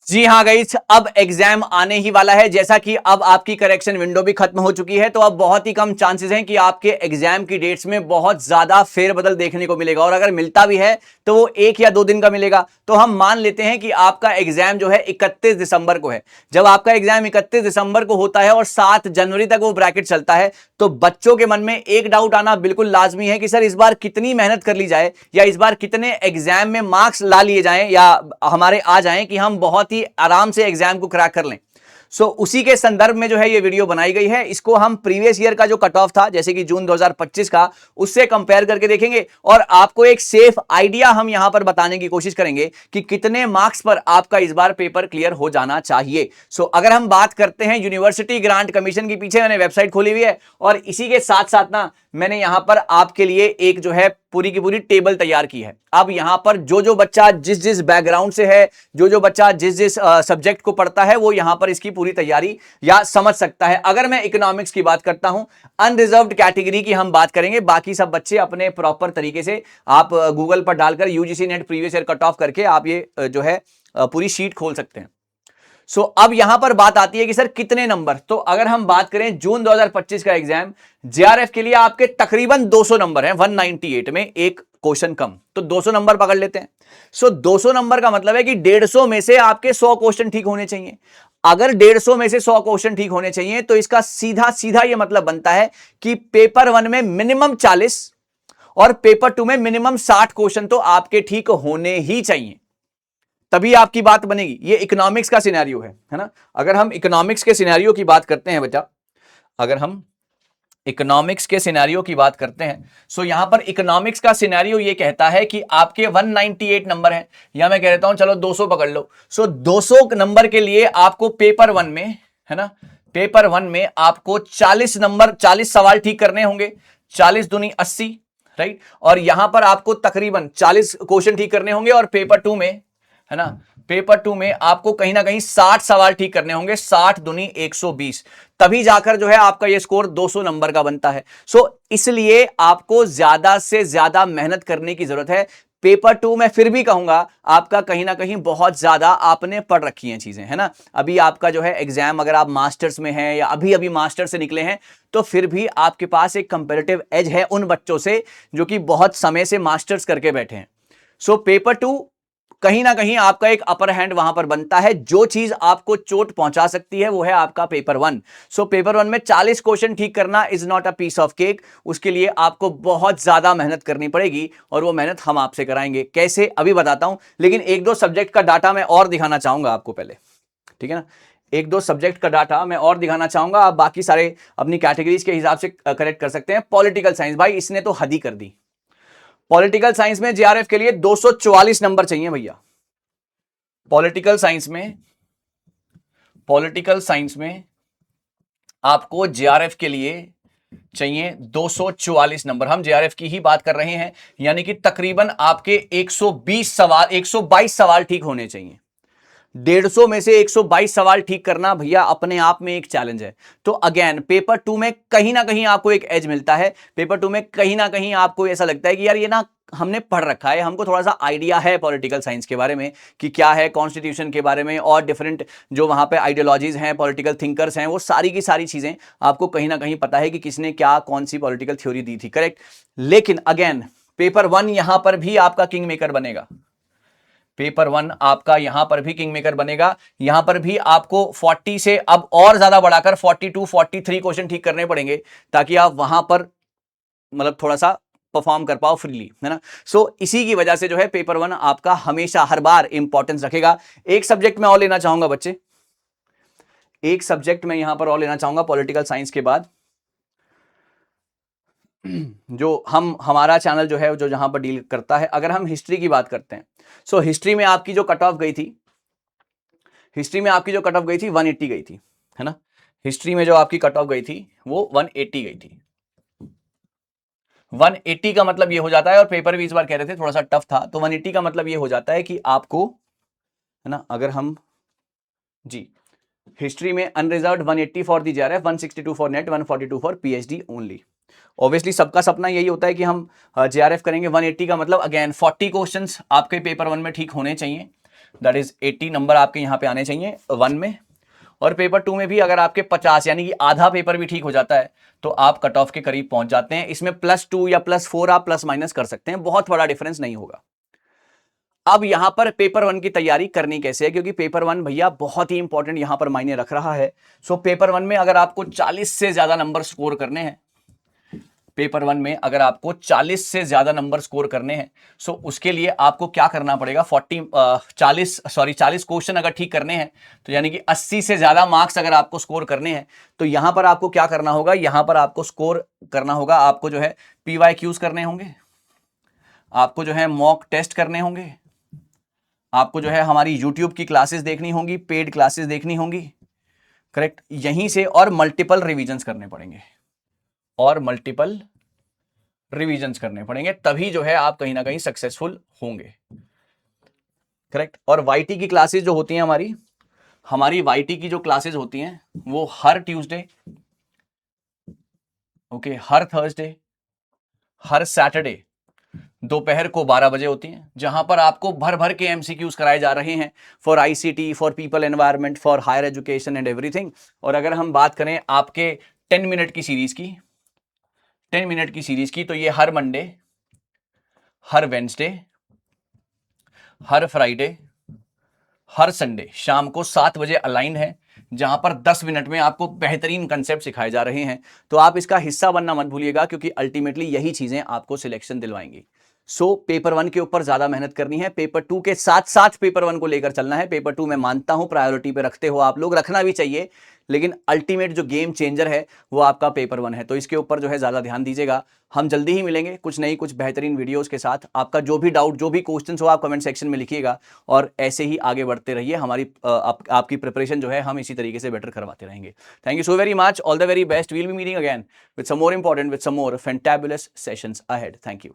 जी हाँ गाइस, अब एग्जाम आने ही वाला है। जैसा कि अब आपकी करेक्शन विंडो भी खत्म हो चुकी है, तो अब बहुत ही कम चांसेस हैं कि आपके एग्जाम की डेट्स में बहुत ज्यादा फेरबदल देखने को मिलेगा, और अगर मिलता भी है तो वो 1 या 2 दिन का मिलेगा। तो हम मान लेते हैं कि आपका एग्जाम जो है 31 दिसंबर को है। जब आपका एग्जाम 31 दिसंबर को होता है और 7 जनवरी तक वो ब्रैकेट चलता है, तो बच्चों के मन में एक डाउट आना बिल्कुल लाजमी है कि सर इस बार कितनी मेहनत कर ली जाए, या इस बार कितने एग्जाम में मार्क्स ला लिए जाएं या हमारे आ जाएं कि हम बहुत ही आराम से एग्जाम को क्रैक कर लें। उसी के संदर्भ में जो है ये वीडियो बनाई गई है। इसको हम प्रीवियस ईयर का जो कट ऑफ था, जैसे कि जून 2025 का, उससे कंपेयर करके देखेंगे और आपको एक सेफ आइडिया हम यहां पर बताने की कोशिश करेंगे कि कितने मार्क्स पर आपका इस बार पेपर क्लियर हो जाना चाहिए। अगर हम बात करते हैं यूनिवर्सिटी ग्रांट कमीशन की, पीछे मैंने वेबसाइट खोली हुई है और इसी के साथ साथ ना मैंने यहां पर आपके लिए एक जो है पूरी की पूरी टेबल तैयार की है। अब यहां पर जो जो बच्चा जिस जिस बैकग्राउंड से है, जो जो बच्चा जिस जिस सब्जेक्ट को पढ़ता है, वो यहां पर इसकी पूरी तैयारी या समझ सकता है। अगर मैं इकोनॉमिक्स की बात करता हूं, अनरिजर्व्ड कैटेगरी की हम बात करेंगे, बाकी सब बच्चे अपने प्रॉपर तरीके से आप गूगल पर डालकर UGC net previous year cut off करके आप ये जो है पूरी शीट खोल सकते हैं। अब यहां पर बात आती है कि सर कितने नंबर। तो अगर हम बात करें जून 2025 का एग्जाम, जेआरएफ के लिए आपके तकरीबन 200 नंबर हैं, 198 में एक क्वेश्चन कम, तो 200 नंबर पकड़ लेते हैं। 200 नंबर का मतलब है कि 150 में से आपके 100 क्वेश्चन ठीक होने चाहिए। अगर 150 में से 100 क्वेश्चन ठीक होने चाहिए, तो इसका सीधा सीधा यह मतलब बनता है कि पेपर 1 में मिनिमम 40 और पेपर 2 में मिनिमम 60 क्वेश्चन तो आपके ठीक होने ही चाहिए, तभी आपकी बात बनेगी। ये इकोनॉमिक्स का सिनेरियो है ना। अगर हम इकोनॉमिक्स के सिनेरियो की बात करते हैं बेटा, अगर हम इकोनॉमिक्स के सिनेरियो की बात करते हैं, यहां पर इकोनॉमिक्स का सिनेरियो ये कहता है कि आपके 198 नंबर हैं, या मैं कह देता हूं चलो 200 पकड़ लो। 200 नंबर के लिए आपको पेपर 1 में, है ना, पेपर 1 में आपको 40 नंबर, 40 सवाल ठीक करने होंगे। 40 दूनी 80, राइट। और यहां पर आपको तकरीबन 40 क्वेश्चन ठीक करने होंगे, और पेपर 2 में, है ना, पेपर 2 में आपको कहीं ना कहीं 60 सवाल ठीक करने होंगे। 60 दूनी 120, तभी जाकर जो है आपका ये स्कोर 200 नंबर का बनता है। इसलिए आपको ज्यादा से ज्यादा मेहनत करने की जरूरत है। पेपर 2 में फिर भी कहूंगा आपका कहीं ना कहीं बहुत ज्यादा आपने पढ़ रखी हैं चीजें, है ना। अभी आपका जो है एग्जाम, अगर आप मास्टर्स में हैं या अभी अभी मास्टर से निकले हैं, तो फिर भी आपके पास एक कंपैरेटिव एज है उन बच्चों से जो कि बहुत समय से मास्टर्स करके बैठे हैं। पेपर 2 कहीं ना कहीं आपका एक अपर हैंड वहां पर बनता है। जो चीज आपको चोट पहुंचा सकती है वो है आपका पेपर 1। पेपर 1 में 40 क्वेश्चन ठीक करना is not a piece of cake. उसके लिए आपको बहुत ज्यादा मेहनत करनी पड़ेगी, और वो मेहनत हम आपसे कराएंगे। कैसे, अभी बताता हूं, लेकिन एक दो सब्जेक्ट का डाटा मैं और दिखाना चाहूंगा आपको पहले, ठीक है ना। एक दो सब्जेक्ट का डाटा मैं और दिखाना चाहूंगा, आप बाकी सारे अपनी कैटेगरीज के हिसाब से करेक्ट कर सकते हैं। पॉलिटिकल साइंस, भाई इसने तो हद ही कर दी। पॉलिटिकल साइंस में जेआरएफ के लिए 244 नंबर चाहिए भैया। पॉलिटिकल साइंस में, पॉलिटिकल साइंस में आपको जेआरएफ के लिए चाहिए 244 नंबर। हम जेआरएफ की ही बात कर रहे हैं, यानी कि तकरीबन आपके 120 सवाल, 122 सवाल ठीक होने चाहिए। 150 में से 122 सवाल ठीक करना भैया अपने आप में एक चैलेंज है। तो अगेन पेपर 2 में कहीं ना कहीं आपको एक एज मिलता है। पेपर 2 में कहीं ना कहीं आपको ऐसा लगता है कि यार ये ना हमने पढ़ रखा है, हमको थोड़ा सा आइडिया है पॉलिटिकल साइंस के बारे में कि क्या है, कॉन्स्टिट्यूशन के बारे में, और डिफरेंट जो वहां पे आइडियोलॉजीज हैं, पॉलिटिकल थिंकर्स हैं, वो सारी की सारी चीजें आपको कहीं ना कहीं पता है कि किसने क्या कौन सी पॉलिटिकल थ्योरी दी थी, करेक्ट। लेकिन अगेन पेपर 1 यहां पर भी आपका किंग मेकर बनेगा। पेपर 1 आपका यहां पर भी किंग मेकर बनेगा। यहां पर भी आपको 40 से अब और ज्यादा बढ़ाकर 42, 43 क्वेश्चन ठीक करने पड़ेंगे, ताकि आप वहां पर मतलब थोड़ा सा परफॉर्म कर पाओ फ्रीली, है ना। इसी की वजह से जो है पेपर 1 आपका हमेशा हर बार इंपॉर्टेंस रखेगा। एक सब्जेक्ट में और लेना चाहूंगा बच्चे, एक सब्जेक्ट में यहां पर और लेना चाहूंगा पॉलिटिकल साइंस के बाद। जो हमारा चैनल जो है जो जहां पर डील करता है, अगर हम हिस्ट्री की बात करते हैं, हिस्ट्री में आपकी जो कट ऑफ गई थी, हिस्ट्री में आपकी जो कट ऑफ गई थी 180 गई थी, है ना। हिस्ट्री में जो आपकी कट ऑफ गई थी वो 180 गई थी। 180 का मतलब ये हो जाता है, और पेपर भी इस बार कह रहे थे थोड़ा सा टफ था, तो 180 का मतलब ये हो जाता है कि आपको, है ना, अगर हम जी हिस्ट्री में unreserved 180 for the JRF, 162 for net, 142 for PhD only. Obviously सबका सपना यही होता है कि हम जेआरएफ करेंगे। 180 का मतलब अगेन 40 क्वेश्चंस आपके पेपर 1 में ठीक होने चाहिए। दैट इज 80 नंबर आपके यहाँ पे आने चाहिए 1 में। और पेपर 2 में भी अगर आपके 50 यानी कि आधा पेपर भी ठीक हो जाता है तो आप कट ऑफ के करीब पहुंच जाते हैं। इसमें +2 या +4 आप प्लस माइनस कर सकते हैं, बहुत बड़ा डिफरेंस नहीं होगा। अब यहां पर पेपर 1 की तैयारी करनी कैसे है, क्योंकि पेपर 1 भैया बहुत ही इंपॉर्टेंट यहां पर मायने रख रहा है। सो पेपर 1 में अगर आपको 40 से ज्यादा नंबर स्कोर करने हैं, पेपर 1 में अगर आपको 40 से ज्यादा नंबर स्कोर करने हैं, सो उसके लिए आपको क्या करना पड़ेगा, 40 क्वेश्चन अगर ठीक करने हैं तो यानी कि 80 से ज्यादा मार्क्स अगर आपको स्कोर करने हैं तो यहां पर आपको क्या करना होगा, यहां पर आपको स्कोर करना होगा, आपको जो है PYQs करने होंगे, आपको जो है मॉक टेस्ट करने होंगे, आपको जो है हमारी YouTube की क्लासेस देखनी होंगी, पेड क्लासेस देखनी होंगी, करेक्ट, यहीं से, और मल्टीपल रिवीजन्स करने पड़ेंगे, और मल्टीपल रिवीजन्स करने पड़ेंगे, तभी जो है आप कहीं ना कहीं सक्सेसफुल होंगे, करेक्ट। और वाईटी की क्लासेस जो होती हैं हमारी वाईटी की जो क्लासेस होती हैं वो हर ट्यूसडे, ओके, हर थर्सडे, हर सैटरडे दोपहर को 12 बजे होती हैं, जहां पर आपको भर भर के MCQs कराए जा रहे हैं for ICT, for people environment, for higher education and everything. और अगर हम बात करें आपके 10 मिनट की सीरीज की, 10 मिनट की सीरीज की, तो ये हर मंडे, हर वेंसडे, हर फ्राइडे, हर संडे शाम को 7 बजे अलाइन है, जहां पर 10 मिनट में आपको बेहतरीन कंसेप्ट सिखाए जा रहे हैं। तो आप इसका हिस्सा बनना मत भूलिएगा, क्योंकि अल्टीमेटली यही चीजें आपको सिलेक्शन दिलवाएंगी। सो पेपर 1 के ऊपर ज्यादा मेहनत करनी है, पेपर 2 के साथ साथ पेपर 1 को लेकर चलना है। पेपर 2 मैं मानता हूं प्रायोरिटी पे रखते हो आप लोग, रखना भी चाहिए, लेकिन अल्टीमेट जो गेम चेंजर है वो आपका पेपर 1 है, तो इसके ऊपर जो है ज्यादा ध्यान दीजिएगा। हम जल्दी ही मिलेंगे कुछ नई कुछ बेहतरीन वीडियोस के साथ। आपका जो भी डाउट, जो भी क्वेश्चन हो, आप कमेंट सेक्शन में लिखिएगा, और ऐसे ही आगे बढ़ते रहिए। हमारी आपकी प्रिपरेशन जो है हम इसी तरीके से बेटर करवाते रहेंगे। Thank you so very much, all the very best, will be meeting again with some more important, with some more fantabulous sessions ahead. Thank you.